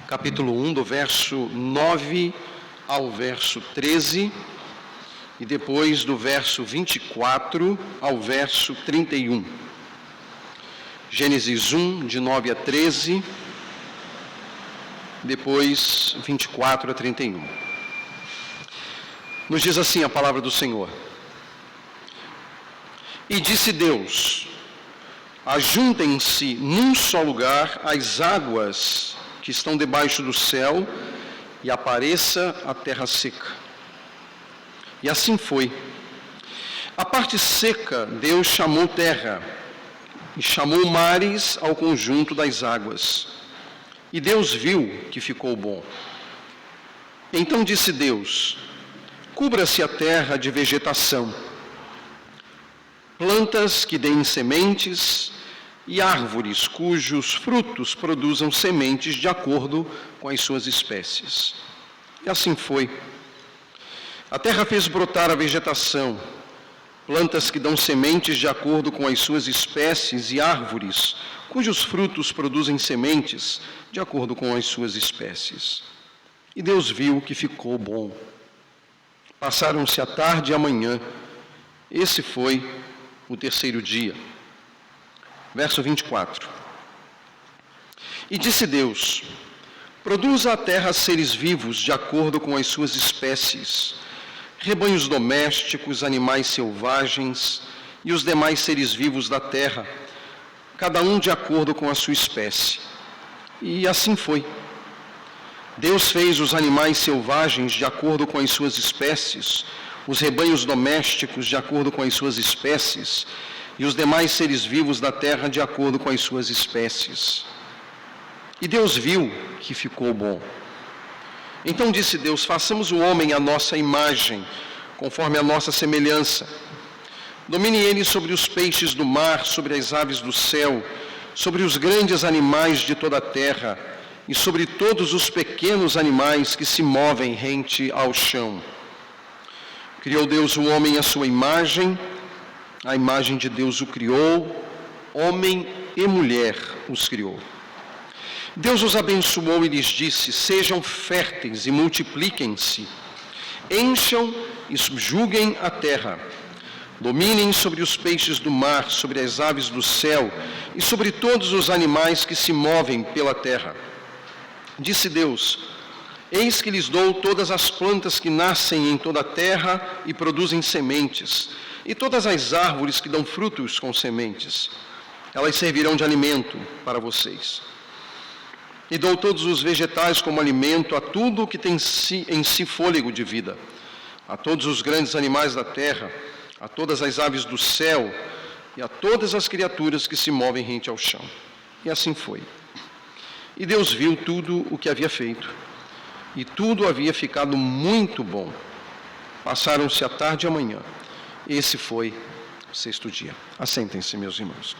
capítulo 1, do verso 9 ao verso 13, e depois do verso 24 ao verso 31. Gênesis 1, de 9 a 13, depois 24 a 31. Nos diz assim a palavra do Senhor. E disse Deus: ajuntem-se num só lugar as águas que estão debaixo do céu, e apareça a terra seca. E assim foi. A parte seca Deus chamou terra, e chamou mares ao conjunto das águas. E Deus viu que ficou bom. Então disse Deus: cubra-se a terra de vegetação, plantas que deem sementes e árvores cujos frutos produzam sementes de acordo com as suas espécies. E assim foi. A terra fez brotar a vegetação, plantas que dão sementes de acordo com as suas espécies e árvores cujos frutos produzem sementes de acordo com as suas espécies. E Deus viu que ficou bom. Passaram-se a tarde e a manhã. Esse foi o terceiro dia. Verso 24. E disse Deus: produza a terra seres vivos de acordo com as suas espécies, rebanhos domésticos, animais selvagens e os demais seres vivos da terra, cada um de acordo com a sua espécie. E assim foi. Deus fez os animais selvagens de acordo com as suas espécies, os rebanhos domésticos de acordo com as suas espécies, e os demais seres vivos da terra de acordo com as suas espécies. E Deus viu que ficou bom. Então disse Deus: façamos o homem à nossa imagem, conforme a nossa semelhança. Domine ele sobre os peixes do mar, sobre as aves do céu, sobre os grandes animais de toda a terra, e sobre todos os pequenos animais que se movem rente ao chão. Criou Deus o homem à sua imagem, a imagem de Deus o criou, homem e mulher os criou. Deus os abençoou e lhes disse: sejam férteis e multipliquem-se, encham e subjuguem a terra, dominem sobre os peixes do mar, sobre as aves do céu e sobre todos os animais que se movem pela terra. Disse Deus: eis que lhes dou todas as plantas que nascem em toda a terra e produzem sementes, e todas as árvores que dão frutos com sementes. Elas servirão de alimento para vocês. E dou todos os vegetais como alimento a tudo que tem em si fôlego de vida, a todos os grandes animais da terra, a todas as aves do céu e a todas as criaturas que se movem rente ao chão. E assim foi. E Deus viu tudo o que havia feito, e tudo havia ficado muito bom. Passaram-se a tarde e a manhã. Esse foi o sexto dia. Assentem-se, meus irmãos.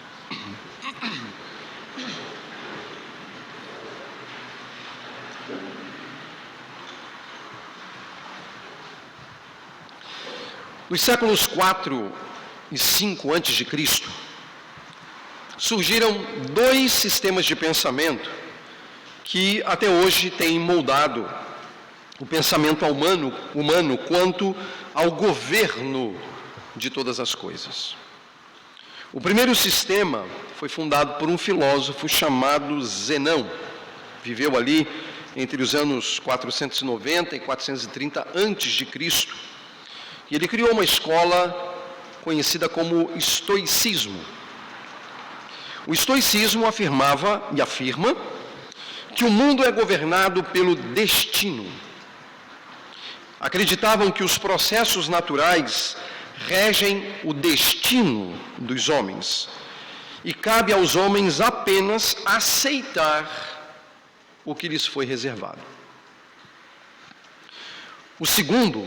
Nos séculos 4 e 5 a.C., surgiram dois sistemas de pensamento que até hoje têm moldado o pensamento humano quanto ao governo de todas as coisas. O primeiro sistema foi fundado por um filósofo chamado Zenão. Viveu ali entre os anos 490 e 430 a.C., e ele criou uma escola conhecida como estoicismo. O estoicismo afirmava e afirma que o mundo é governado pelo destino. Acreditavam que os processos naturais regem o destino dos homens e cabe aos homens apenas aceitar o que lhes foi reservado. O segundo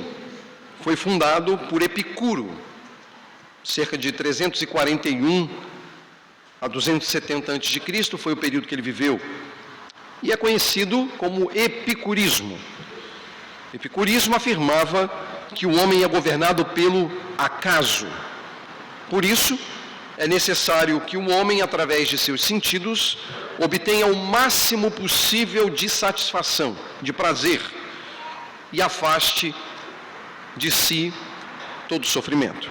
foi fundado por Epicuro, cerca de 341 a 270 a.C., foi o período que ele viveu, e é conhecido como epicurismo. Epicurismo afirmava que o homem é governado pelo acaso. Por isso, é necessário que o homem, através de seus sentidos, obtenha o máximo possível de satisfação, de prazer, e afaste de si todo sofrimento.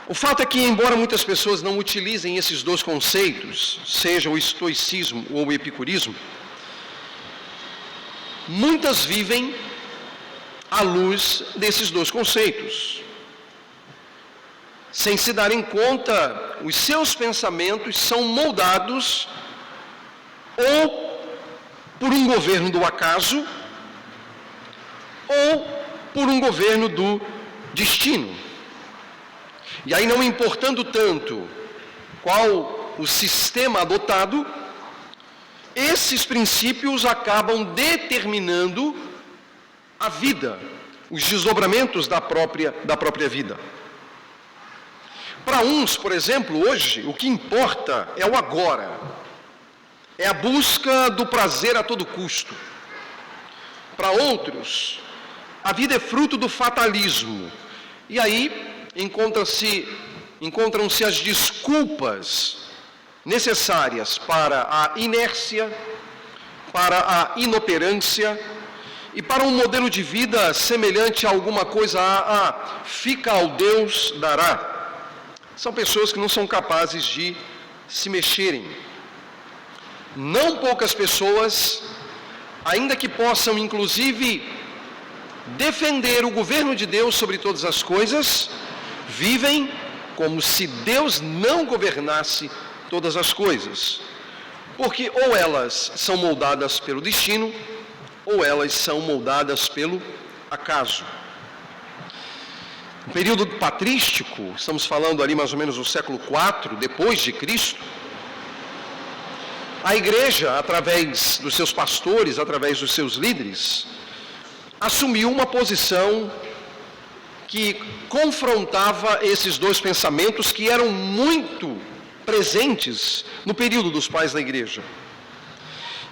O fato é que, embora muitas pessoas não utilizem esses dois conceitos, seja o estoicismo ou o epicurismo, muitas vivem à luz desses dois conceitos. Sem se darem conta, os seus pensamentos são moldados ou por um governo do acaso ou por um governo do destino. E aí, não importando tanto qual o sistema adotado, esses princípios acabam determinando a vida, os desdobramentos da própria vida. Para uns, por exemplo, hoje, o que importa é o agora, é a busca do prazer a todo custo. Para outros, a vida é fruto do fatalismo, e aí encontram-se as desculpas necessárias para a inércia, para a inoperância e para um modelo de vida semelhante a alguma coisa fica ao Deus dará. São pessoas que não são capazes de se mexerem. Não poucas pessoas, ainda que possam inclusive defender o governo de Deus sobre todas as coisas, vivem como se Deus não governasse todas as coisas, porque ou elas são moldadas pelo destino, ou elas são moldadas pelo acaso. No período patrístico, estamos falando ali mais ou menos do século IV, depois de Cristo, a igreja, através dos seus pastores, através dos seus líderes, assumiu uma posição que confrontava esses dois pensamentos que eram muito presentes no período dos pais da igreja.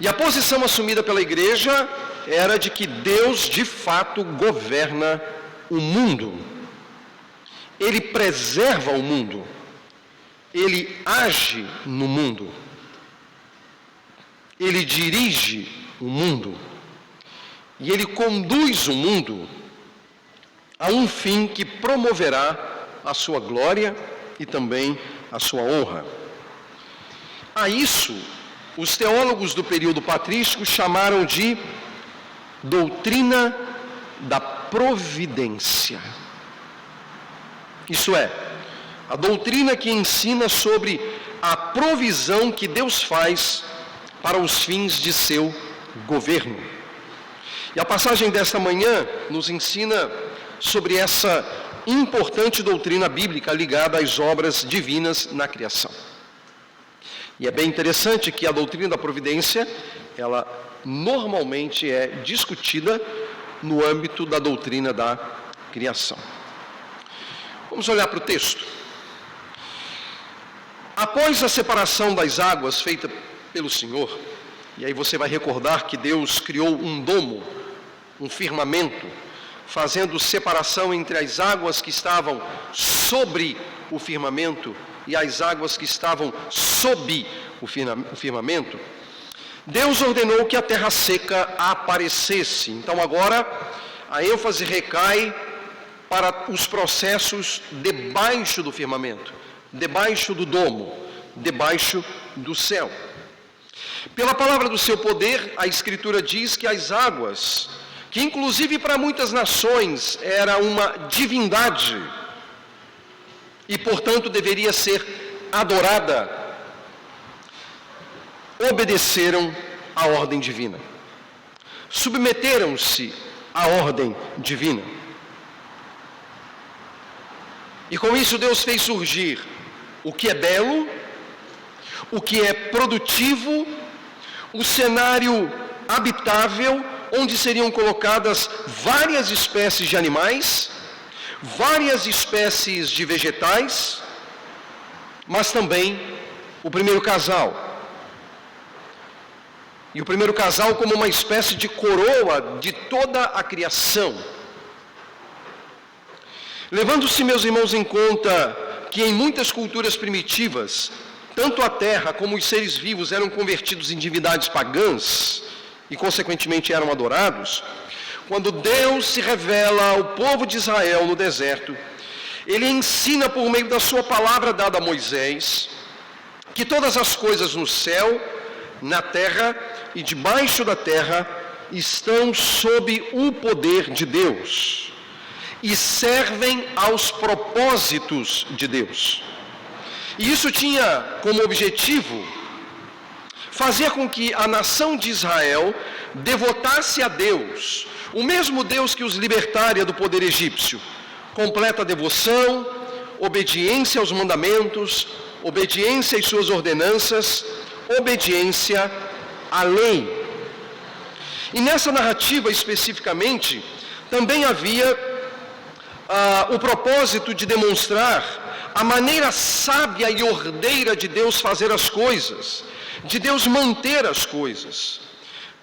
E a posição assumida pela igreja era de que Deus, de fato, governa o mundo. Ele preserva o mundo. Ele age no mundo. Ele dirige o mundo. E ele conduz o mundo a um fim que promoverá a sua glória e também a sua honra. A isso, os teólogos do período patrístico chamaram de doutrina da providência. Isso é, a doutrina que ensina sobre a provisão que Deus faz para os fins de seu governo. E a passagem desta manhã nos ensina sobre essa importante doutrina bíblica ligada às obras divinas na criação. E é bem interessante que a doutrina da providência, ela normalmente é discutida no âmbito da doutrina da criação. Vamos olhar para o texto. Após a separação das águas feita pelo Senhor, e aí você vai recordar que Deus criou um domo, um firmamento, fazendo separação entre as águas que estavam sobre o firmamento e as águas que estavam sob o firmamento, Deus ordenou que a terra seca aparecesse. Então agora a ênfase recai para os processos debaixo do firmamento, debaixo do domo, debaixo do céu. Pela palavra do seu poder, a Escritura diz que as águas, que inclusive para muitas nações era uma divindade e, portanto, deveria ser adorada, obedeceram à ordem divina, submeteram-se à ordem divina. E com isso Deus fez surgir o que é belo, o que é produtivo, o cenário habitável, onde seriam colocadas várias espécies de animais, várias espécies de vegetais, mas também o primeiro casal. E o primeiro casal como uma espécie de coroa de toda a criação. Levando-se, meus irmãos, em conta que em muitas culturas primitivas, tanto a terra como os seres vivos eram convertidos em divindades pagãs e, consequentemente, eram adorados, quando Deus se revela ao povo de Israel no deserto, Ele ensina por meio da sua palavra dada a Moisés, que todas as coisas no céu, na terra e debaixo da terra estão sob o poder de Deus e servem aos propósitos de Deus. E isso tinha como objetivo fazer com que a nação de Israel devotasse a Deus, o mesmo Deus que os libertaria do poder egípcio. Completa devoção, obediência aos mandamentos, obediência às suas ordenanças, obediência à lei. E nessa narrativa especificamente, também havia o propósito de demonstrar a maneira sábia e ordeira de Deus fazer as coisas, de Deus manter as coisas.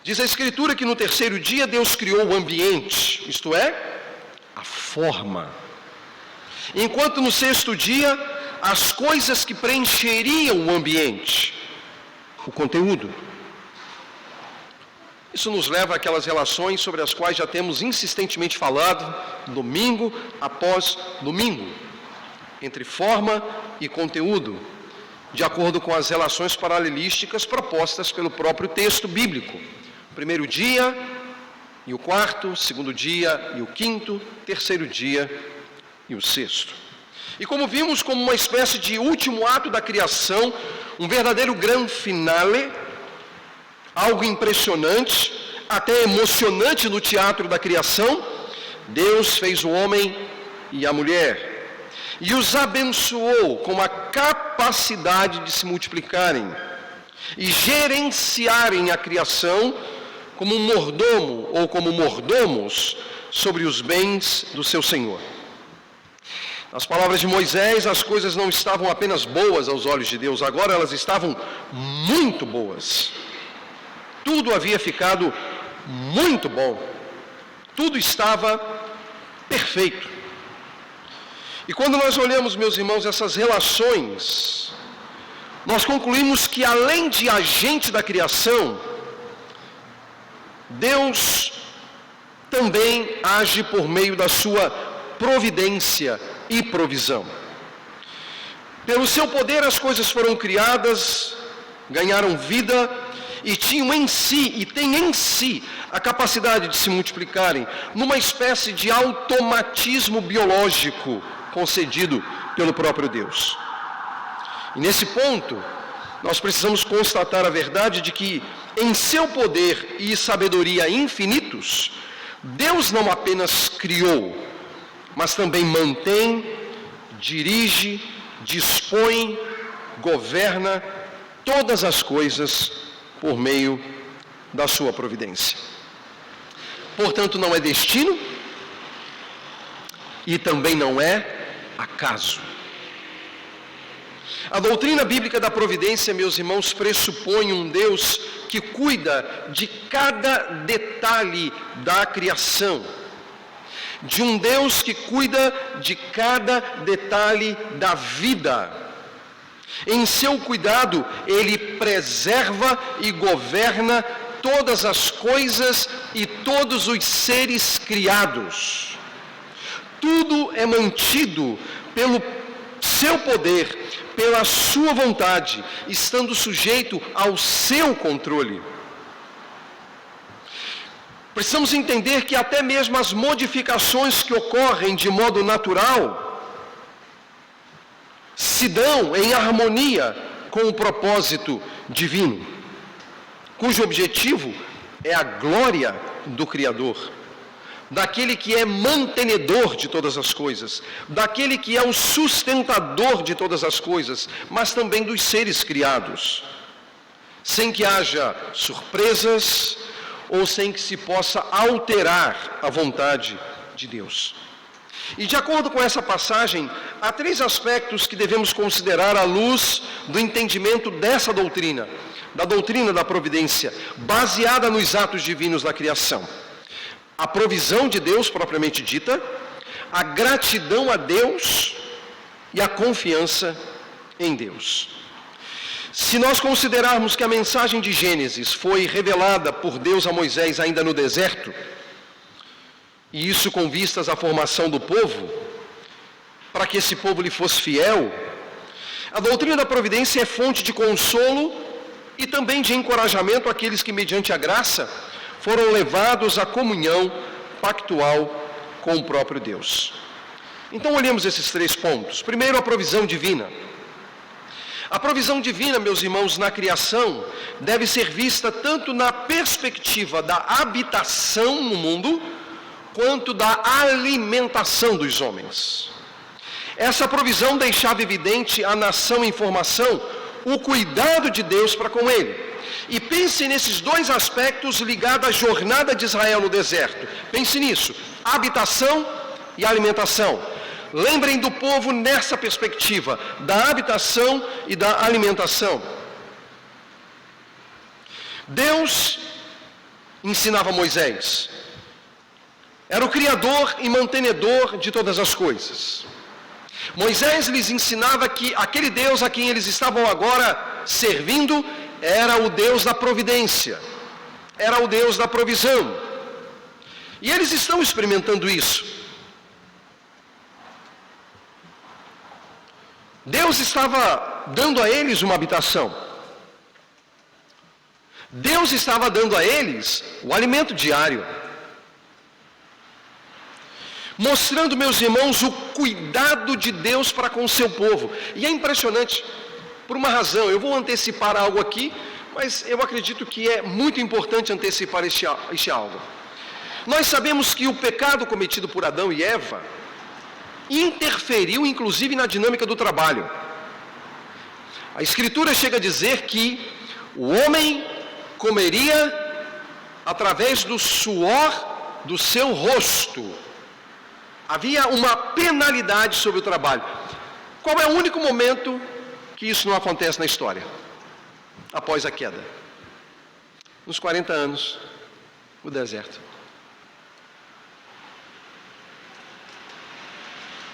Diz a Escritura que no terceiro dia Deus criou o ambiente, isto é, a forma. Enquanto no sexto dia, as coisas que preencheriam o ambiente, o conteúdo. Isso nos leva àquelas relações sobre as quais já temos insistentemente falado, domingo após domingo, entre forma e conteúdo, de acordo com as relações paralelísticas propostas pelo próprio texto bíblico. O primeiro dia e o quarto, segundo dia e o quinto, terceiro dia e o sexto. E como vimos, como uma espécie de último ato da criação, um verdadeiro grande finale, algo impressionante, até emocionante no teatro da criação, Deus fez o homem e a mulher e os abençoou com a capacidade de se multiplicarem e gerenciarem a criação como um mordomo ou como mordomos sobre os bens do seu Senhor. Nas palavras de Moisés, as coisas não estavam apenas boas aos olhos de Deus, agora elas estavam muito boas. Tudo havia ficado muito bom. Tudo estava perfeito. E quando nós olhamos, meus irmãos, essas relações, nós concluímos que além de agente da criação, Deus também age por meio da sua providência e provisão. Pelo seu poder as coisas foram criadas, ganharam vida e tinham em si, e têm em si, a capacidade de se multiplicarem numa espécie de automatismo biológico concedido pelo próprio Deus. E nesse ponto, nós precisamos constatar a verdade de que, em seu poder e sabedoria infinitos, Deus não apenas criou, mas também mantém, dirige, dispõe, governa todas as coisas por meio da sua providência. Portanto, não é destino e também não é acaso. A doutrina bíblica da providência, meus irmãos, pressupõe um Deus que cuida de cada detalhe da criação, de um Deus que cuida de cada detalhe da vida. Em seu cuidado, Ele preserva e governa todas as coisas e todos os seres criados. Tudo é mantido pelo seu poder, pela sua vontade, estando sujeito ao seu controle. Precisamos entender que até mesmo as modificações que ocorrem de modo natural se dão em harmonia com o propósito divino, cujo objetivo é a glória do Criador, daquele que é mantenedor de todas as coisas, daquele que é o sustentador de todas as coisas, mas também dos seres criados, sem que haja surpresas ou sem que se possa alterar a vontade de Deus. E de acordo com essa passagem, há 3 aspectos que devemos considerar à luz do entendimento dessa doutrina, da doutrina da providência, baseada nos atos divinos da criação. A provisão de Deus propriamente dita, a gratidão a Deus e a confiança em Deus. Se nós considerarmos que a mensagem de Gênesis foi revelada por Deus a Moisés ainda no deserto, e isso com vistas à formação do povo, para que esse povo lhe fosse fiel, a doutrina da providência é fonte de consolo e também de encorajamento àqueles que, mediante a graça, foram levados à comunhão pactual com o próprio Deus. Então olhemos esses 3 pontos. Primeiro, a provisão divina. A provisão divina, meus irmãos, na criação, deve ser vista tanto na perspectiva da habitação no mundo, quanto da alimentação dos homens. Essa provisão deixava evidente à nação em formação o cuidado de Deus para com ele. E pense nesses 2 aspectos ligados à jornada de Israel no deserto. Pense nisso, habitação e alimentação. Lembrem do povo nessa perspectiva, da habitação e da alimentação. Deus ensinava Moisés. Era o criador e mantenedor de todas as coisas. Moisés lhes ensinava que aquele Deus a quem eles estavam agora servindo era o Deus da providência, era o Deus da provisão. E eles estão experimentando isso. Deus estava dando a eles uma habitação. Deus estava dando a eles o alimento diário. Mostrando, meus irmãos, o cuidado de Deus para com o seu povo. E é impressionante, por uma razão. Eu vou antecipar algo aqui, mas eu acredito que é muito importante antecipar este algo. Nós sabemos que o pecado cometido por Adão e Eva interferiu, inclusive, na dinâmica do trabalho. A Escritura chega a dizer que o homem comeria através do suor do seu rosto. Havia uma penalidade sobre o trabalho. Qual é o único momento que isso não acontece na história? Após a queda. Nos 40 anos, no deserto.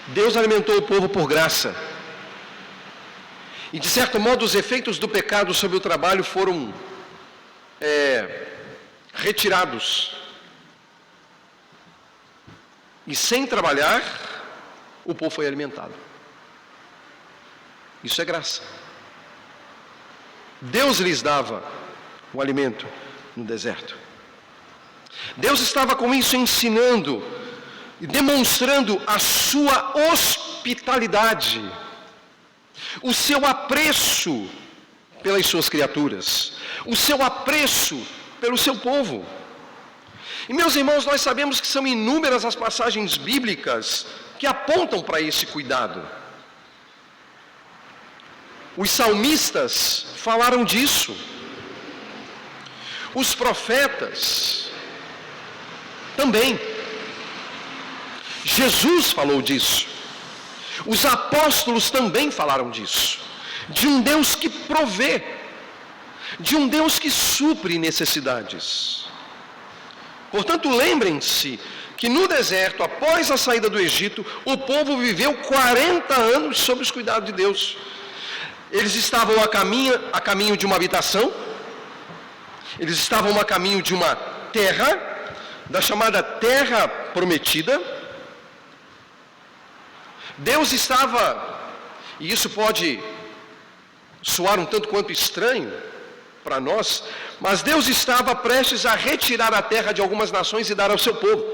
Deus alimentou o povo por graça. E, de certo modo, os efeitos do pecado sobre o trabalho foram retirados. E sem trabalhar, o povo foi alimentado. Isso é graça. Deus lhes dava o alimento no deserto. Deus estava com isso ensinando e demonstrando a sua hospitalidade, o seu apreço pelas suas criaturas, o seu apreço pelo seu povo. E, meus irmãos, nós sabemos que são inúmeras as passagens bíblicas que apontam para esse cuidado. Os salmistas falaram disso. Os profetas também. Jesus falou disso. Os apóstolos também falaram disso. De um Deus que provê. De um Deus que supre necessidades. Portanto, lembrem-se que no deserto, após a saída do Egito, o povo viveu 40 anos sob os cuidados de Deus. Eles estavam a caminho de uma habitação, eles estavam a caminho de uma terra, da chamada Terra Prometida. Deus estava, e isso pode soar um tanto quanto estranho para nós, mas Deus estava prestes a retirar a terra de algumas nações e dar ao seu povo.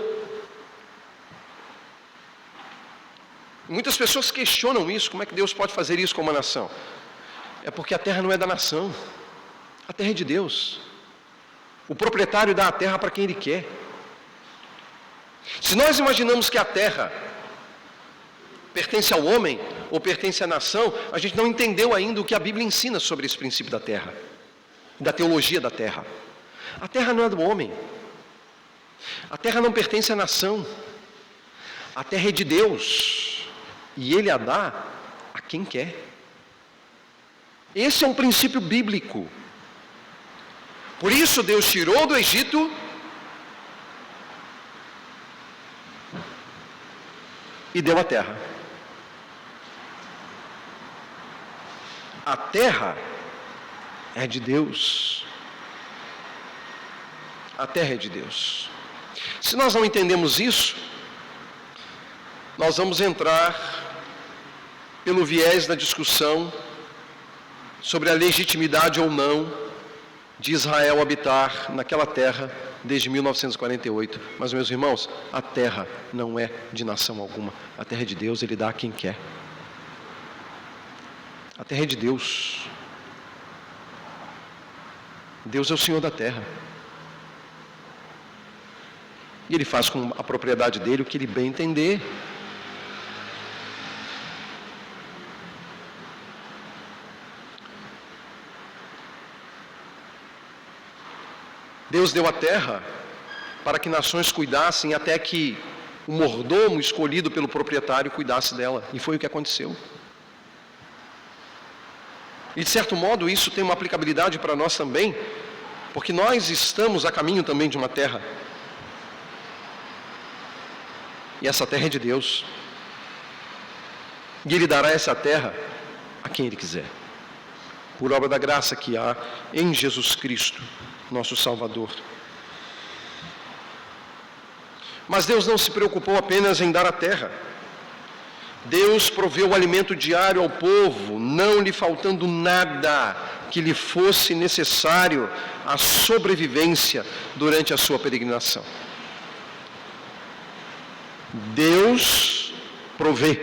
Muitas pessoas questionam isso, como é que Deus pode fazer isso com uma nação? É porque a terra não é da nação, a terra é de Deus. O proprietário dá a terra para quem ele quer. Se nós imaginamos que a terra pertence ao homem ou pertence à nação, a gente não entendeu ainda o que a Bíblia ensina sobre esse princípio da terra, da teologia da terra. A terra não é do homem. A terra não pertence à nação. A terra é de Deus. E Ele a dá a quem quer. Esse é um princípio bíblico. Por isso Deus tirou do Egito e deu a terra. A terra é de Deus. A terra é de Deus. Se nós não entendemos isso, nós vamos entrar pelo viés da discussão sobre a legitimidade ou não de Israel habitar naquela terra desde 1948. Mas, meus irmãos, a terra não é de nação alguma. A terra é de Deus, Ele dá a quem quer. A terra é de Deus. Deus é o Senhor da terra. E Ele faz com a propriedade dele o que Ele bem entender. Deus deu a terra para que nações cuidassem até que o mordomo escolhido pelo proprietário cuidasse dela. E foi o que aconteceu. E de certo modo isso tem uma aplicabilidade para nós também, porque nós estamos a caminho também de uma terra. E essa terra é de Deus. E Ele dará essa terra a quem Ele quiser, por obra da graça que há em Jesus Cristo, nosso Salvador. Mas Deus não se preocupou apenas em dar a terra. Deus proveu o alimento diário ao povo, não lhe faltando nada que lhe fosse necessário à sobrevivência durante a sua peregrinação. Deus provê.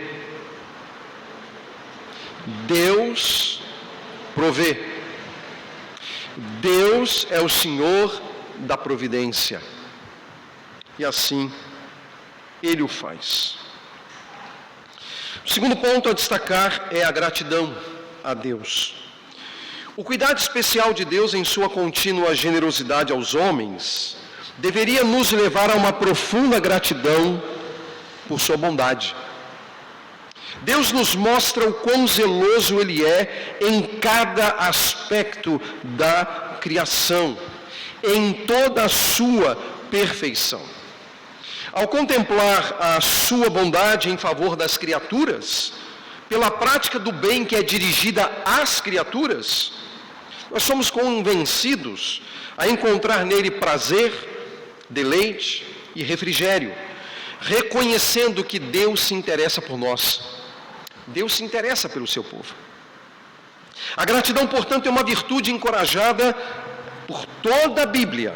Deus provê. Deus é o Senhor da providência. E assim, Ele o faz. O segundo ponto a destacar é a gratidão a Deus. O cuidado especial de Deus em sua contínua generosidade aos homens deveria nos levar a uma profunda gratidão por sua bondade. Deus nos mostra o quão zeloso Ele é em cada aspecto da criação, em toda a sua perfeição. Ao contemplar a sua bondade em favor das criaturas, pela prática do bem que é dirigida às criaturas, nós somos convencidos a encontrar nele prazer, deleite e refrigério, reconhecendo que Deus se interessa por nós. Deus se interessa pelo seu povo. A gratidão, portanto, é uma virtude encorajada por toda a Bíblia.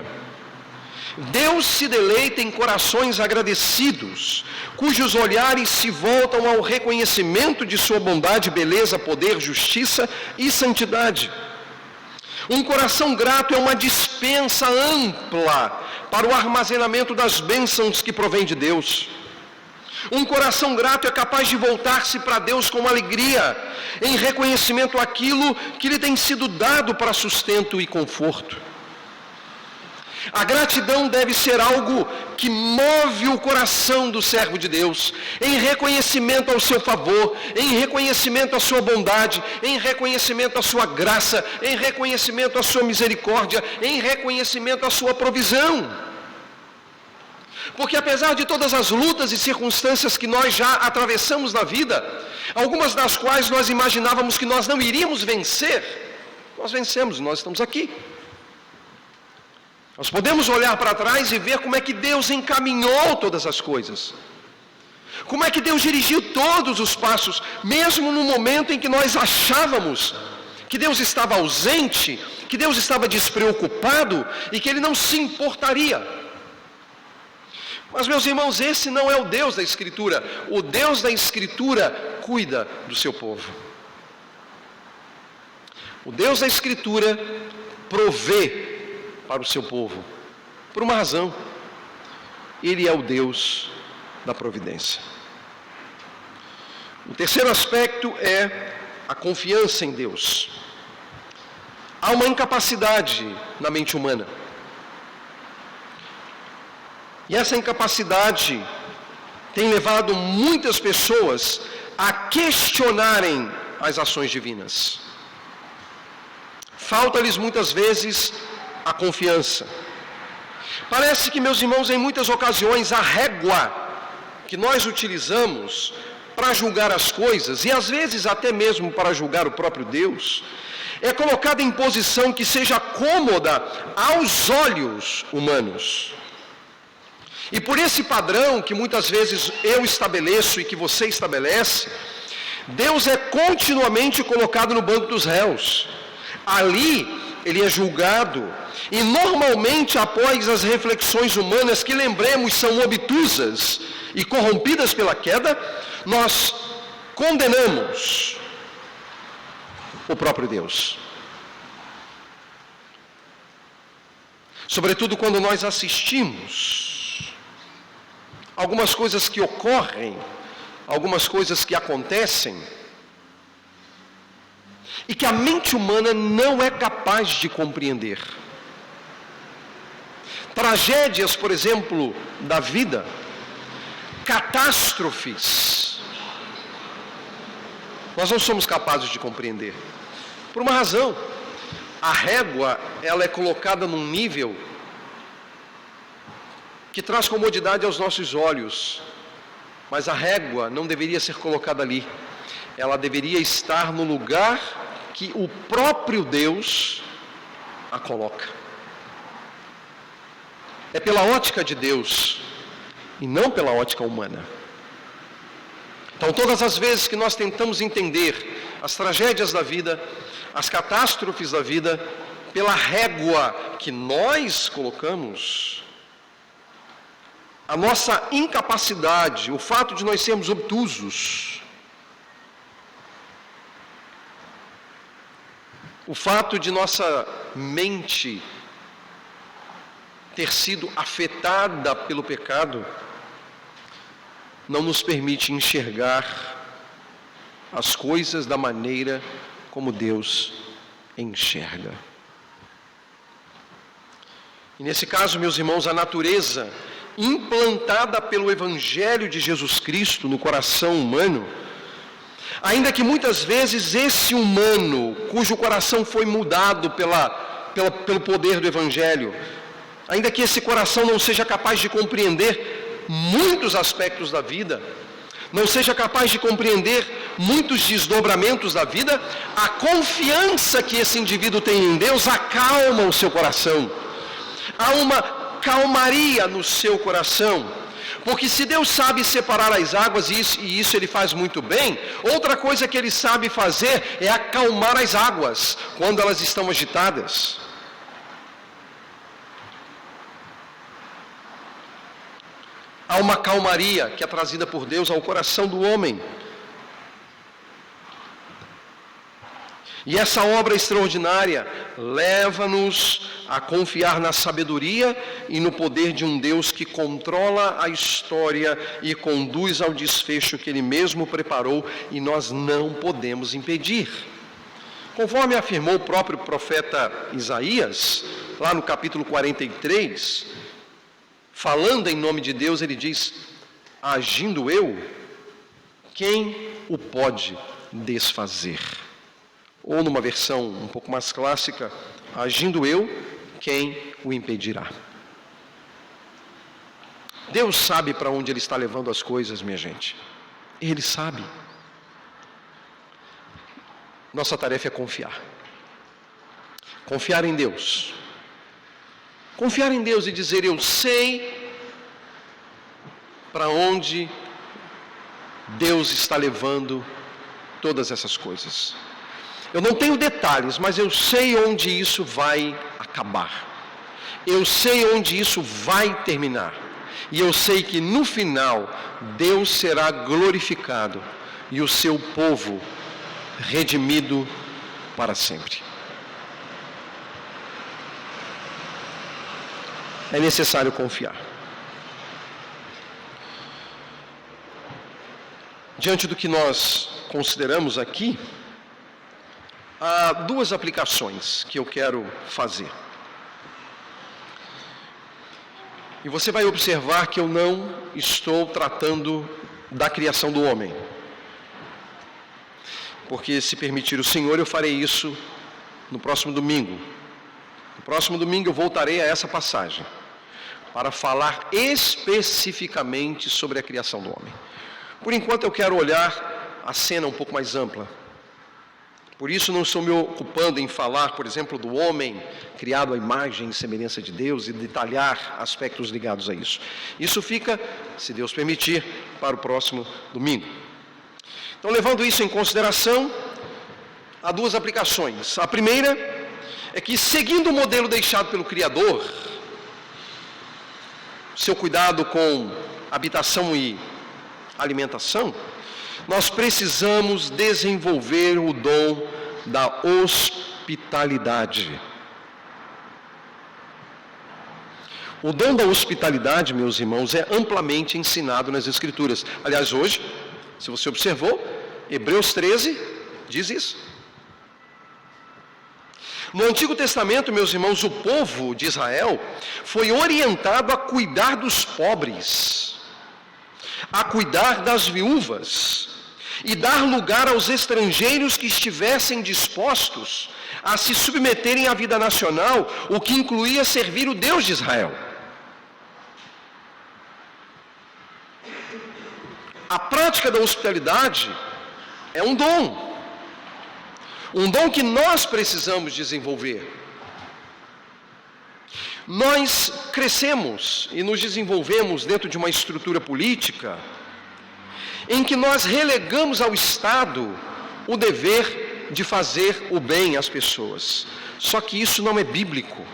Deus se deleita em corações agradecidos, cujos olhares se voltam ao reconhecimento de sua bondade, beleza, poder, justiça e santidade. Um coração grato é uma dispensa ampla para o armazenamento das bênçãos que provém de Deus. Um coração grato é capaz de voltar-se para Deus com alegria, em reconhecimento àquilo que lhe tem sido dado para sustento e conforto. A gratidão deve ser algo que move o coração do servo de Deus, em reconhecimento ao seu favor, em reconhecimento à sua bondade, em reconhecimento à sua graça, em reconhecimento à sua misericórdia, em reconhecimento à sua provisão. Porque apesar de todas as lutas e circunstâncias que nós já atravessamos na vida, algumas das quais nós imaginávamos que nós não iríamos vencer, nós vencemos, nós estamos aqui. Nós podemos olhar para trás e ver como é que Deus encaminhou todas as coisas. Como é que Deus dirigiu todos os passos, mesmo no momento em que nós achávamos que Deus estava ausente, que Deus estava despreocupado e que Ele não se importaria. Mas, meus irmãos, esse não é o Deus da Escritura. O Deus da Escritura cuida do seu povo. O Deus da Escritura provê para o seu povo, por uma razão. Ele é o Deus da providência. O terceiro aspecto é a confiança em Deus. Há uma incapacidade na mente humana. E essa incapacidade tem levado muitas pessoas a questionarem as ações divinas. Falta-lhes muitas vezes a confiança. Parece que, meus irmãos, em muitas ocasiões a régua que nós utilizamos para julgar as coisas, e às vezes até mesmo para julgar o próprio Deus, é colocada em posição que seja cômoda aos olhos humanos. E por esse padrão que muitas vezes eu estabeleço e que você estabelece, Deus é continuamente colocado no banco dos réus. Ali ele é julgado. E normalmente após as reflexões humanas, que lembremos são obtusas e corrompidas pela queda, nós condenamos o próprio Deus. Sobretudo quando nós assistimos algumas coisas que ocorrem, algumas coisas que acontecem, e que a mente humana não é capaz de compreender. Tragédias, por exemplo, da vida, catástrofes, nós não somos capazes de compreender. Por uma razão, a régua, ela é colocada num nível que traz comodidade aos nossos olhos, mas a régua não deveria ser colocada ali. Ela deveria estar no lugar que o próprio Deus a coloca. É pela ótica de Deus e não pela ótica humana. Então, todas as vezes que nós tentamos entender as tragédias da vida, as catástrofes da vida, pela régua que nós colocamos, a nossa incapacidade, o fato de nós sermos obtusos, o fato de nossa mente ter sido afetada pelo pecado, não nos permite enxergar as coisas da maneira como Deus enxerga. E nesse caso, meus irmãos, a natureza implantada pelo Evangelho de Jesus Cristo no coração humano, ainda que muitas vezes esse humano, cujo coração foi mudado pelo poder do Evangelho, ainda que esse coração não seja capaz de compreender muitos aspectos da vida, não seja capaz de compreender muitos desdobramentos da vida, a confiança que esse indivíduo tem em Deus acalma o seu coração. Há uma calmaria no seu coração, porque se Deus sabe separar as águas, e isso ele faz muito bem, outra coisa que ele sabe fazer é acalmar as águas quando elas estão agitadas. Há uma calmaria que é trazida por Deus ao coração do homem. E essa obra extraordinária leva-nos a confiar na sabedoria e no poder de um Deus que controla a história e conduz ao desfecho que Ele mesmo preparou e nós não podemos impedir. Conforme afirmou o próprio profeta Isaías, lá no capítulo 43, falando em nome de Deus, ele diz: agindo eu, quem o pode desfazer? Ou numa versão um pouco mais clássica, agindo eu, quem o impedirá? Deus sabe para onde Ele está levando as coisas, minha gente. Ele sabe. Nossa tarefa é confiar. Confiar em Deus. Confiar em Deus e dizer: eu sei para onde Deus está levando todas essas coisas. Eu não tenho detalhes, mas eu sei onde isso vai acabar. Eu sei onde isso vai terminar. E eu sei que no final, Deus será glorificado e o seu povo redimido para sempre. É necessário confiar. Diante do que nós consideramos aqui, há duas aplicações que eu quero fazer. E você vai observar que eu não estou tratando da criação do homem. Porque, se permitir o Senhor, eu farei isso no próximo domingo. No próximo domingo eu voltarei a essa passagem para falar especificamente sobre a criação do homem. Por enquanto eu quero olhar a cena um pouco mais ampla. Por isso não estou me ocupando em falar, por exemplo, do homem criado à imagem e semelhança de Deus e detalhar aspectos ligados a isso. Isso fica, se Deus permitir, para o próximo domingo. Então, levando isso em consideração, há duas aplicações. A primeira é que, seguindo o modelo deixado pelo Criador, seu cuidado com habitação e alimentação, nós precisamos desenvolver o dom da hospitalidade. O dom da hospitalidade, meus irmãos, é amplamente ensinado nas Escrituras. Aliás, hoje, se você observou, Hebreus 13 diz isso. No Antigo Testamento, meus irmãos, o povo de Israel foi orientado a cuidar dos pobres, a cuidar das viúvas e dar lugar aos estrangeiros que estivessem dispostos a se submeterem à vida nacional, o que incluía servir o Deus de Israel. A prática da hospitalidade é um dom que nós precisamos desenvolver. Nós crescemos e nos desenvolvemos dentro de uma estrutura política em que nós relegamos ao Estado o dever de fazer o bem às pessoas. Só que isso não é bíblico.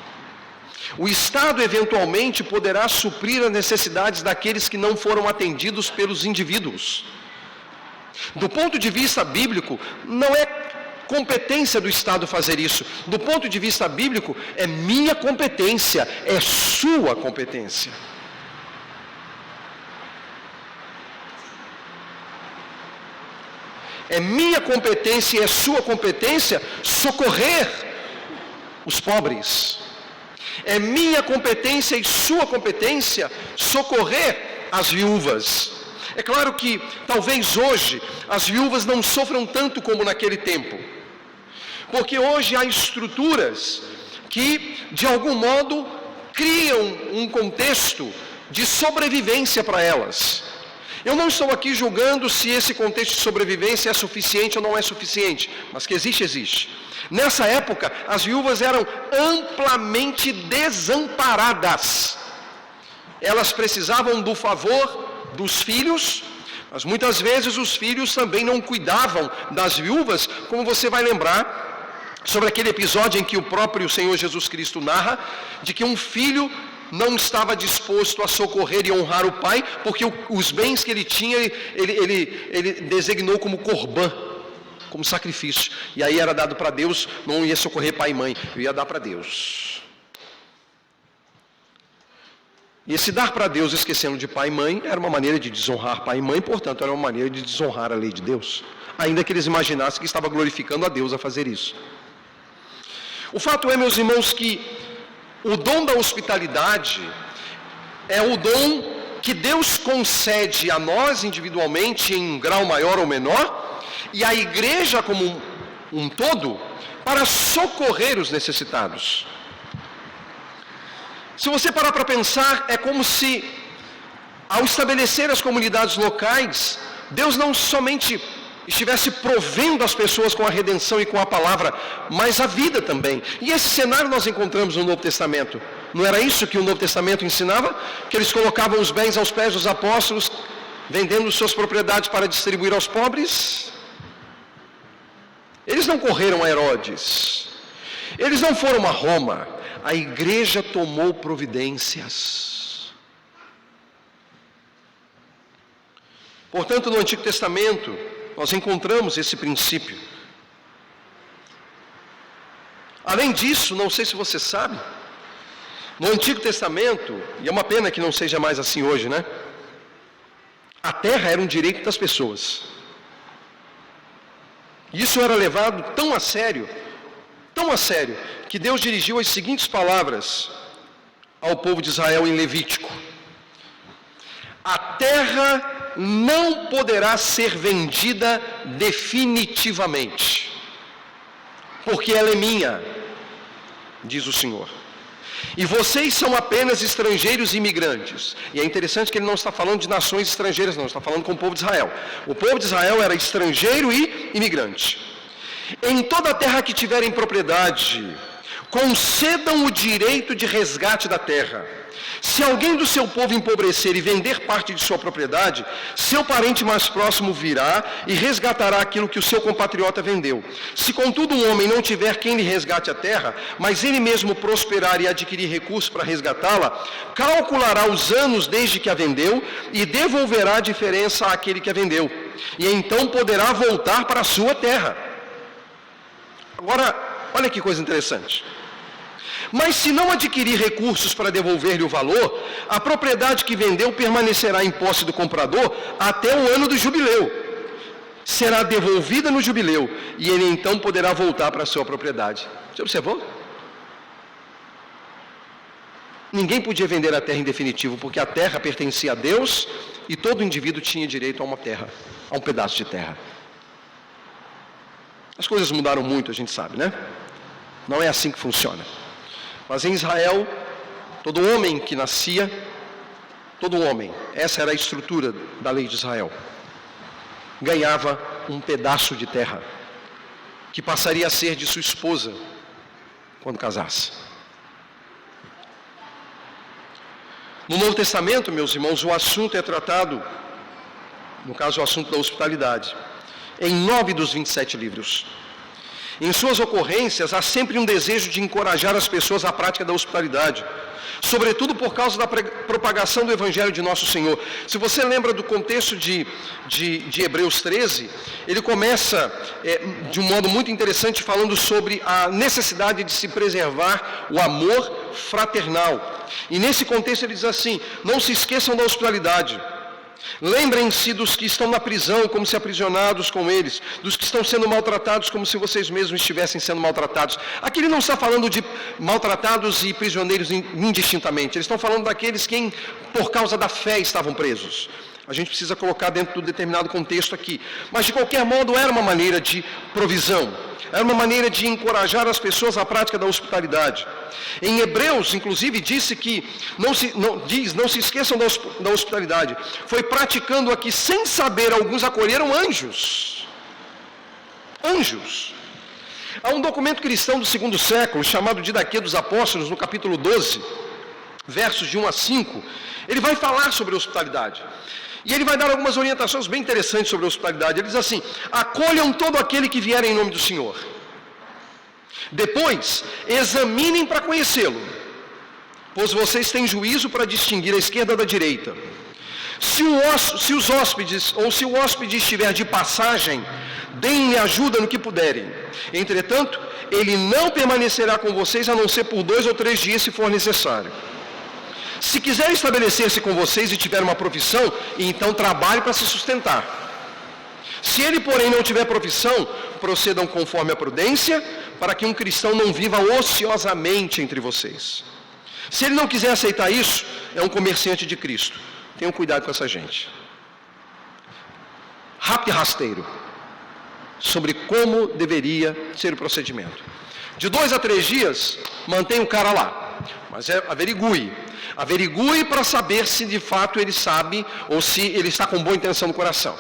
O Estado eventualmente poderá suprir as necessidades daqueles que não foram atendidos pelos indivíduos. Do ponto de vista bíblico, não é competência do Estado fazer isso. Do ponto de vista bíblico, é minha competência, é sua competência. É minha competência e é sua competência socorrer os pobres. É minha competência e sua competência socorrer as viúvas. É claro que talvez hoje as viúvas não sofram tanto como naquele tempo, porque hoje há estruturas que, de algum modo, criam um contexto de sobrevivência para elas. Eu não estou aqui julgando se esse contexto de sobrevivência é suficiente ou não é suficiente, mas que existe, existe. Nessa época, as viúvas eram amplamente desamparadas. Elas precisavam do favor dos filhos, mas muitas vezes os filhos também não cuidavam das viúvas, como você vai lembrar sobre aquele episódio em que o próprio Senhor Jesus Cristo narra, de que um filho não estava disposto a socorrer e honrar o pai, porque os bens que ele tinha, ele designou como corbã, como sacrifício. E aí era dado para Deus, não ia socorrer pai e mãe, eu ia dar para Deus. E esse dar para Deus, esquecendo de pai e mãe, era uma maneira de desonrar pai e mãe, portanto era uma maneira de desonrar a lei de Deus. Ainda que eles imaginassem que estava glorificando a Deus a fazer isso. O fato é, meus irmãos, que o dom da hospitalidade é o dom que Deus concede a nós individualmente em um grau maior ou menor, e a igreja como um todo, para socorrer os necessitados. Se você parar para pensar, é como se, ao estabelecer as comunidades locais, Deus não somente estivesse provendo as pessoas com a redenção e com a palavra, mas a vida também. E esse cenário nós encontramos no Novo Testamento. Não era isso que o Novo Testamento ensinava? Que eles colocavam os bens aos pés dos apóstolos, vendendo suas propriedades para distribuir aos pobres? Eles não correram a Herodes. Eles não foram a Roma. A igreja tomou providências. Portanto, no Antigo Testamento, nós encontramos esse princípio. Além disso, não sei se você sabe, no Antigo Testamento, e é uma pena que não seja mais assim hoje, né? A terra era um direito das pessoas. Isso era levado tão a sério, que Deus dirigiu as seguintes palavras ao povo de Israel em Levítico: a terra não poderá ser vendida definitivamente, porque ela é minha, diz o Senhor. E vocês são apenas estrangeiros e imigrantes. E é interessante que ele não está falando de nações estrangeiras, não, está falando com o povo de Israel. O povo de Israel era estrangeiro e imigrante. Em toda a terra que tiverem propriedade, concedam o direito de resgate da terra. Se alguém do seu povo empobrecer e vender parte de sua propriedade, seu parente mais próximo virá e resgatará aquilo que o seu compatriota vendeu. Se, contudo, um homem não tiver quem lhe resgate a terra, mas ele mesmo prosperar e adquirir recursos para resgatá-la, calculará os anos desde que a vendeu e devolverá a diferença àquele que a vendeu. E então poderá voltar para a sua terra. Agora, olha que coisa interessante. Mas se não adquirir recursos para devolver-lhe o valor, a propriedade que vendeu permanecerá em posse do comprador até o ano do jubileu. Será devolvida no jubileu e ele então poderá voltar para a sua propriedade. Você observou? Ninguém podia vender a terra em definitivo, porque a terra pertencia a Deus e todo indivíduo tinha direito a uma terra, a um pedaço de terra. As coisas mudaram muito, a gente sabe, né? Não é assim que funciona. Mas em Israel, todo homem que nascia, todo homem, essa era a estrutura da lei de Israel, ganhava um pedaço de terra, que passaria a ser de sua esposa, quando casasse. No Novo Testamento, meus irmãos, o assunto é tratado, no caso o assunto da hospitalidade, em 9 dos 27 livros. Em suas ocorrências, há sempre um desejo de encorajar as pessoas à prática da hospitalidade, sobretudo por causa da propagação do Evangelho de Nosso Senhor. Se você lembra do contexto de Hebreus 13, ele começa de um modo muito interessante falando sobre a necessidade de se preservar o amor fraternal. E nesse contexto ele diz assim: não se esqueçam da hospitalidade. Lembrem-se dos que estão na prisão, como se aprisionados com eles, dos que estão sendo maltratados, como se vocês mesmos estivessem sendo maltratados. Aqui ele não está falando de maltratados e prisioneiros indistintamente, eles estão falando daqueles que, por causa da fé, estavam presos. A gente precisa colocar dentro de um determinado contexto aqui. Mas, de qualquer modo, era uma maneira de provisão, era uma maneira de encorajar as pessoas à prática da hospitalidade. Em Hebreus, inclusive, disse que não se esqueçam da hospitalidade. Foi praticando aqui, sem saber, alguns acolheram anjos. Anjos. Há um documento cristão do 2º século, chamado Didaquê dos Apóstolos, no capítulo 12, versos de 1 a 5, ele vai falar sobre hospitalidade. E ele vai dar algumas orientações bem interessantes sobre a hospitalidade. Ele diz assim: acolham todo aquele que vier em nome do Senhor. Depois, examinem para conhecê-lo, pois vocês têm juízo para distinguir a esquerda da direita. Se os hóspedes, ou se o hóspede estiver de passagem, deem-lhe ajuda no que puderem. Entretanto, ele não permanecerá com vocês a não ser por 2 ou 3 dias, se for necessário. Se quiser estabelecer-se com vocês e tiver uma profissão, então trabalhe para se sustentar. Se ele, porém, não tiver profissão, procedam conforme a prudência, para que um cristão não viva ociosamente entre vocês. Se ele não quiser aceitar isso, é um comerciante de Cristo. Tenham cuidado com essa gente. Rápido e rasteiro sobre como deveria ser o procedimento. De 2 a 3 dias, mantém o cara lá, mas averigue. Averigue para saber se de fato ele sabe ou se ele está com boa intenção no coração.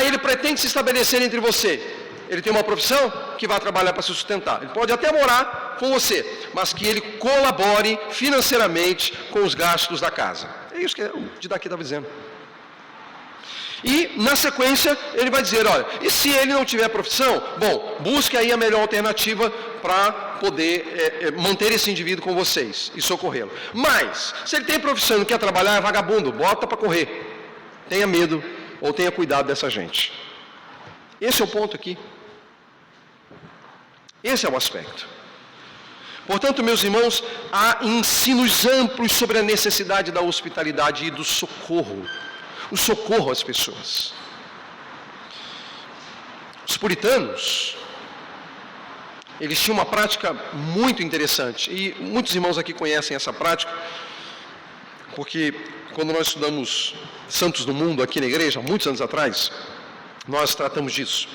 Ele pretende se estabelecer entre você. Ele tem uma profissão que vai trabalhar para se sustentar. Ele pode até morar com você, mas que ele colabore financeiramente com os gastos da casa. É isso que o Didaquê estava dizendo. E, na sequência, ele vai dizer, olha, e se ele não tiver profissão, bom, busque aí a melhor alternativa para poder manter esse indivíduo com vocês e socorrê-lo. Mas, se ele tem profissão e não quer trabalhar, é vagabundo, bota para correr. Tenha medo ou tenha cuidado dessa gente. Esse é o ponto aqui. Esse é o aspecto. Portanto, meus irmãos, há ensinos amplos sobre a necessidade da hospitalidade e do socorro. O socorro às pessoas. Os puritanos, eles tinham uma prática muito interessante, e muitos irmãos aqui conhecem essa prática, porque quando nós estudamos Santos do Mundo aqui na igreja, muitos anos atrás, nós tratamos disso.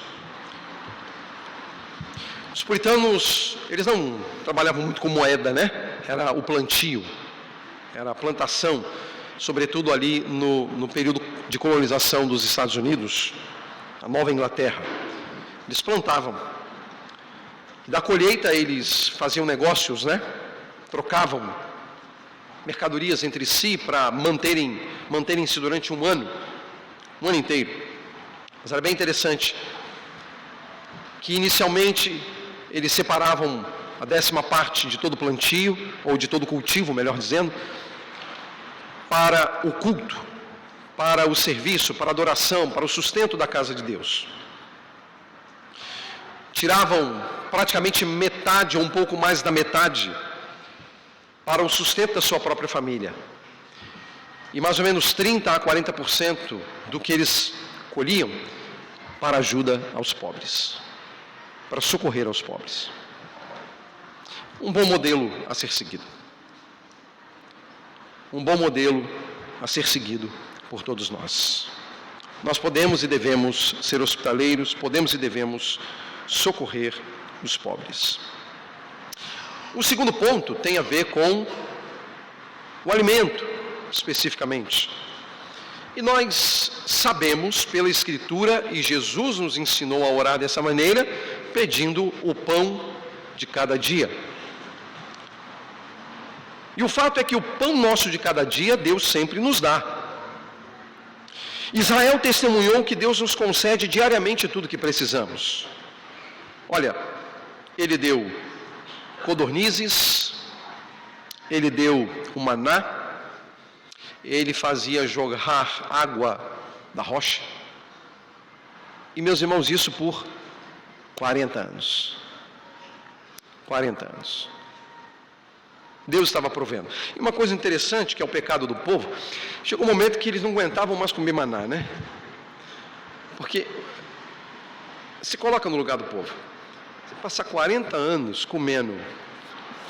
Os puritanos, eles não trabalhavam muito com moeda, né? Era o plantio, era a plantação, sobretudo ali no período de colonização dos Estados Unidos, a Nova Inglaterra. Eles plantavam Da colheita eles faziam negócios, né? Trocavam mercadorias entre si para manterem-se durante um ano inteiro. Mas era bem interessante que inicialmente eles separavam a 10ª parte de todo o plantio, ou de todo o cultivo, melhor dizendo, para o culto, para o serviço, para a adoração, para o sustento da casa de Deus. Tiravam praticamente metade ou um pouco mais da metade para o sustento da sua própria família. E mais ou menos 30% a 40% do que eles colhiam para ajuda aos pobres, para socorrer aos pobres. Um bom modelo a ser seguido. Um bom modelo a ser seguido por todos nós. Nós podemos e devemos ser hospitaleiros, podemos e devemos socorrer os pobres. O segundo ponto tem a ver com o alimento, especificamente. E nós sabemos pela Escritura, e Jesus nos ensinou a orar dessa maneira, pedindo o pão de cada dia. E o fato é que o pão nosso de cada dia, Deus sempre nos dá. Israel testemunhou que Deus nos concede diariamente tudo o que precisamos. Olha, Ele deu codornizes, Ele deu o maná, Ele fazia jorrar água da rocha. E, meus irmãos, isso por 40 anos. 40 anos. Deus estava provendo. E uma coisa interessante, que é o pecado do povo, chegou um momento que eles não aguentavam mais comer maná, né? Porque se coloca no lugar do povo. Você passar 40 anos comendo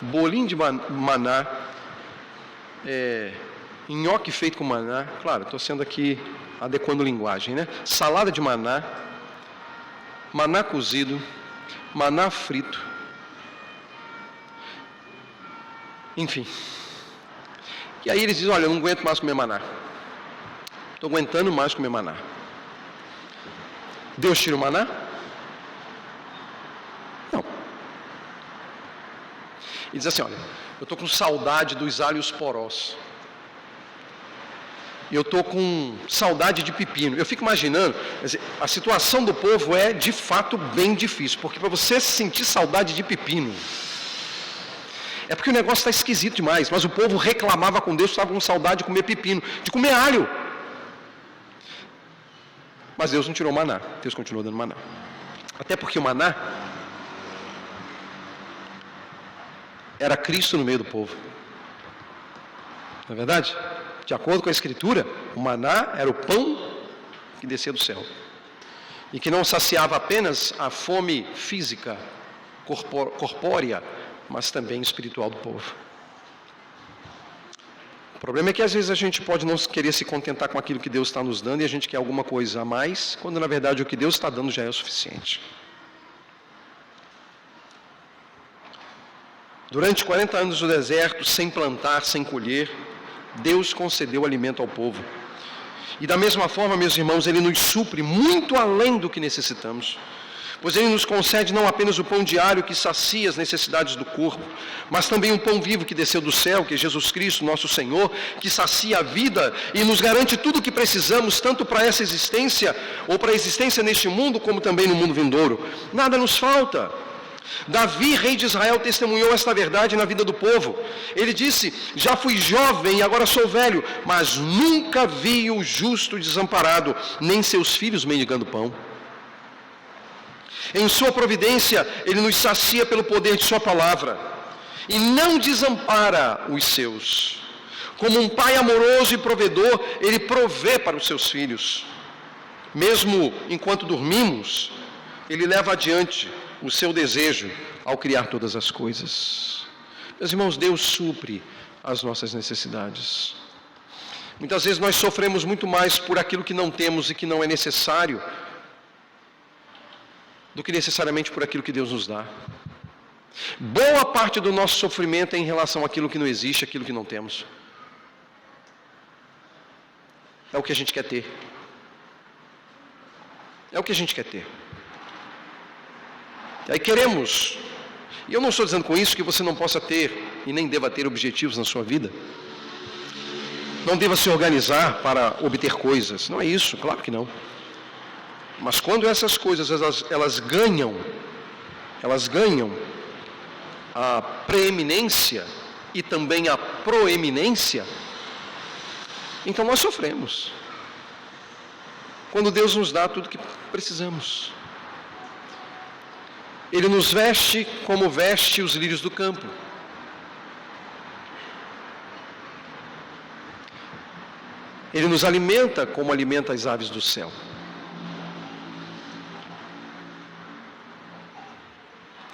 bolinho de maná, nhoque feito com maná, claro, estou sendo aqui adequando linguagem, né? Salada de maná, maná cozido, maná frito, enfim. E aí eles dizem, olha, eu não aguento mais comer maná. Estou aguentando mais comer maná. Deus tira o maná? Não. E diz assim, olha, eu estou com saudade dos alhos porós. Eu estou com saudade de pepino. Eu fico imaginando, a situação do povo é de fato bem difícil, porque para você sentir saudade de pepino, é porque o negócio está esquisito demais, mas o povo reclamava com Deus, estava com saudade de comer pepino, de comer alho. Mas Deus não tirou o maná, Deus continuou dando maná. Até porque o maná era Cristo no meio do povo. Não é verdade? De acordo com a Escritura, o maná era o pão que descia do céu. E que não saciava apenas a fome física, corpórea, mas também espiritual do povo. O problema é que às vezes a gente pode não querer se contentar com aquilo que Deus está nos dando e a gente quer alguma coisa a mais, quando na verdade o que Deus está dando já é o suficiente. Durante 40 anos no deserto, sem plantar, sem colher, Deus concedeu alimento ao povo. E da mesma forma, meus irmãos, Ele nos supre muito além do que necessitamos. Pois Ele nos concede não apenas o pão diário que sacia as necessidades do corpo, mas também um pão vivo que desceu do céu, que é Jesus Cristo, nosso Senhor, que sacia a vida e nos garante tudo o que precisamos, tanto para essa existência, ou para a existência neste mundo, como também no mundo vindouro. Nada nos falta. Davi, rei de Israel, testemunhou esta verdade na vida do povo. Ele disse, já fui jovem e agora sou velho, mas nunca vi o justo desamparado, nem seus filhos mendigando pão. Em sua providência, Ele nos sacia pelo poder de sua palavra, e não desampara os seus. Como um pai amoroso e provedor, Ele provê para os seus filhos. Mesmo enquanto dormimos, Ele leva adiante o seu desejo ao criar todas as coisas. Meus irmãos, Deus supre as nossas necessidades. Muitas vezes nós sofremos muito mais por aquilo que não temos e que não é necessário, do que necessariamente por aquilo que Deus nos dá. Boa parte do nosso sofrimento é em relação àquilo que não existe, aquilo que não temos. É o que a gente quer ter. É o que a gente quer ter. E aí queremos E eu não estou dizendo com isso que você não possa ter e nem deva ter objetivos na sua vida. Não deva se organizar para obter coisas. Não é isso, claro que não. Mas quando essas coisas elas ganham a preeminência e também a proeminência, então nós sofremos. Quando Deus nos dá tudo que precisamos. Ele nos veste como veste os lírios do campo. Ele nos alimenta como alimenta as aves do céu.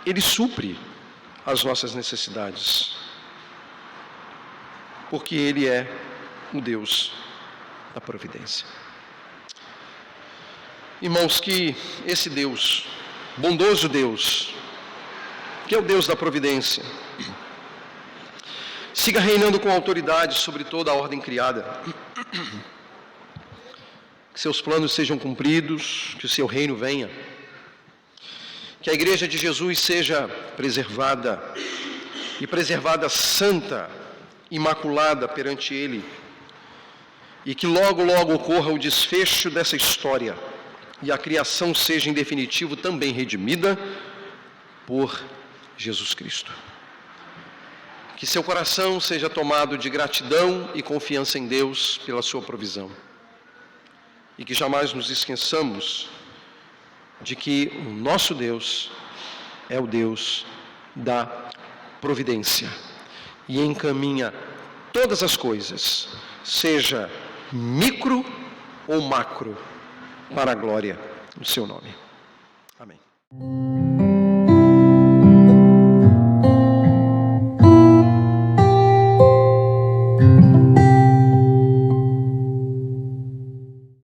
Ele supre as nossas necessidades. Porque Ele é o Deus da providência. Irmãos, que esse Deus, bondoso Deus, que é o Deus da providência, siga reinando com autoridade sobre toda a ordem criada. Que seus planos sejam cumpridos, que o seu reino venha. Que a igreja de Jesus seja preservada, e preservada santa, imaculada perante Ele. E que logo, logo ocorra o desfecho dessa história, e a criação seja em definitivo também redimida por Jesus Cristo. Que seu coração seja tomado de gratidão e confiança em Deus pela sua provisão. E que jamais nos esqueçamos de que o nosso Deus é o Deus da providência e encaminha todas as coisas, seja micro ou macro, para a glória do seu nome. Amém.